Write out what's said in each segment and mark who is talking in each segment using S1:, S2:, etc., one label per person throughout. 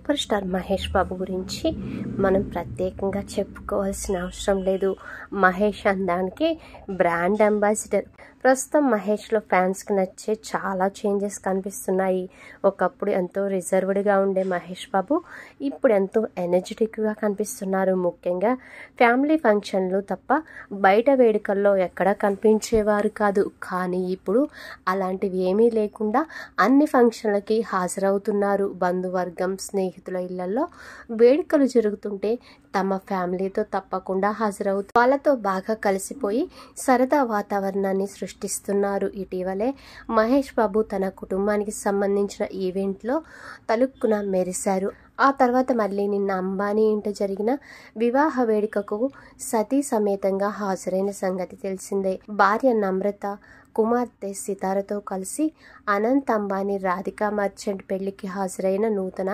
S1: Super star Mahesh Babu గురించి మనం ప్రత్యేకంగా చెప్పుకోవాల్సిన అవసరం లేదు. మహేష్ అందానికి బ్రాండ్ అంబాసిడర్. ప్రస్తుతం మహేష్లో ఫ్యాన్స్కి నచ్చే చాలా చేంజెస్ కనిపిస్తున్నాయి. ఒకప్పుడు ఎంతో రిజర్వ్డ్గా ఉండే మహేష్ బాబు ఇప్పుడు ఎంతో ఎనర్జెటిక్గా కనిపిస్తున్నారు. ముఖ్యంగా ఫ్యామిలీ ఫంక్షన్లు తప్ప బయట వేడుకల్లో ఎక్కడా కనిపించేవారు కాదు. కానీ ఇప్పుడు అలాంటివి ఏమీ లేకుండా అన్ని ఫంక్షన్లకి హాజరవుతున్నారు. బంధువర్గం, స్నేహితుల ఇళ్లలో వేడుకలు జరుగుతుంటే తమ ఫ్యామిలీతో తప్పకుండా హాజరవుతారు. వాళ్ళతో బాగా కలిసిపోయి సరదా వాతావరణాన్ని సృష్టిస్తున్నారు. ఇటీవలే మహేష్ బాబు తన కుటుంబానికి సంబంధించిన ఈవెంట్లో తలుక్కున మెరిశారు. ఆ తర్వాత మళ్ళీ నిన్న అంబానీ ఇంట జరిగిన వివాహ వేడుకకు సతీ సమేతంగా హాజరైన సంగతి తెలిసిందే. భార్య నమ్రత, కుమార్తె సితారతో కలిసి అనంత్ అంబానీ, రాధికా మర్చెంట్ పెళ్లికి హాజరైన నూతన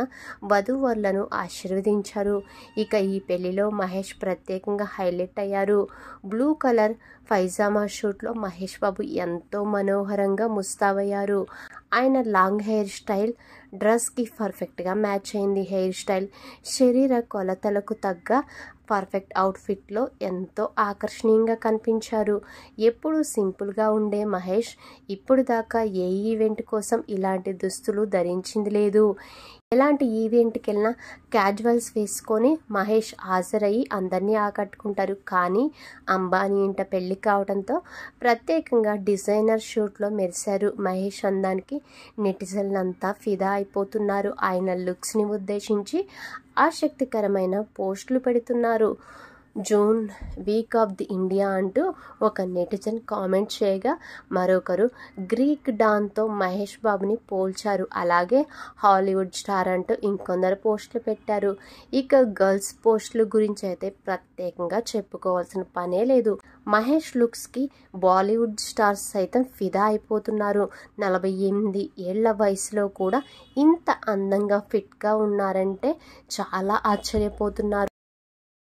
S1: వధూవరులను ఆశీర్వదించారు. ఇక ఈ పెళ్లిలో మహేష్ ప్రత్యేకంగా హైలైట్ అయ్యారు. బ్లూ కలర్ పైజామా షూట్లో మహేష్ బాబు ఎంతో మనోహరంగా ముస్తాబయ్యారు. ఆయన లాంగ్ హెయిర్ స్టైల్ డ్రెస్కి పర్ఫెక్ట్గా మ్యాచ్ అయింది. హెయిర్ స్టైల్ శరీర కొలతలకు తగ్గ పర్ఫెక్ట్ అవుట్ఫిట్లో ఎంతో ఆకర్షణీయంగా కనిపించారు. ఎప్పుడూ సింపుల్గా ఉండే మహేష్ ఇప్పుడు దాకా ఏ ఈవెంట్ కోసం ఇలాంటి దుస్తులు ధరించింది లేదు. ఎలాంటి ఈవెంట్కి వెళ్ళినా క్యాజువల్స్ వేసుకొని మహేష్ హాజరయ్యి అందరినీ ఆకట్టుకుంటారు. కానీ అంబానీ ఇంట పెళ్లి కావడంతో ప్రత్యేకంగా డిజైనర్ షూట్లో మెరిశారు. మహేష్ అందానికి నెటిజన్లంతా ఫిదా అయిపోతున్నారు. ఆయన లుక్స్ని ఉద్దేశించి ఆసక్తికరమైన పోస్టులు పెడుతున్నారు. June week off the India అంటూ ఒక నెటిజన్ కామెంట్ చేయగా మరొకరు గ్రీక్ డాన్తో మహేష్ బాబుని పోల్చారు. అలాగే హాలీవుడ్ స్టార్ అంటూ ఇంకొందరు పోస్టులు పెట్టారు. ఇక గర్ల్స్ పోస్టుల గురించి అయితే ప్రత్యేకంగా చెప్పుకోవాల్సిన పనే లేదు. మహేష్ లుక్స్కి బాలీవుడ్ స్టార్స్ సైతం ఫిదా అయిపోతున్నారు. 48 ఏళ్ల వయసులో కూడా ఇంత అందంగా ఫిట్గా ఉన్నారంటే చాలా ఆశ్చర్యపోతున్నారు.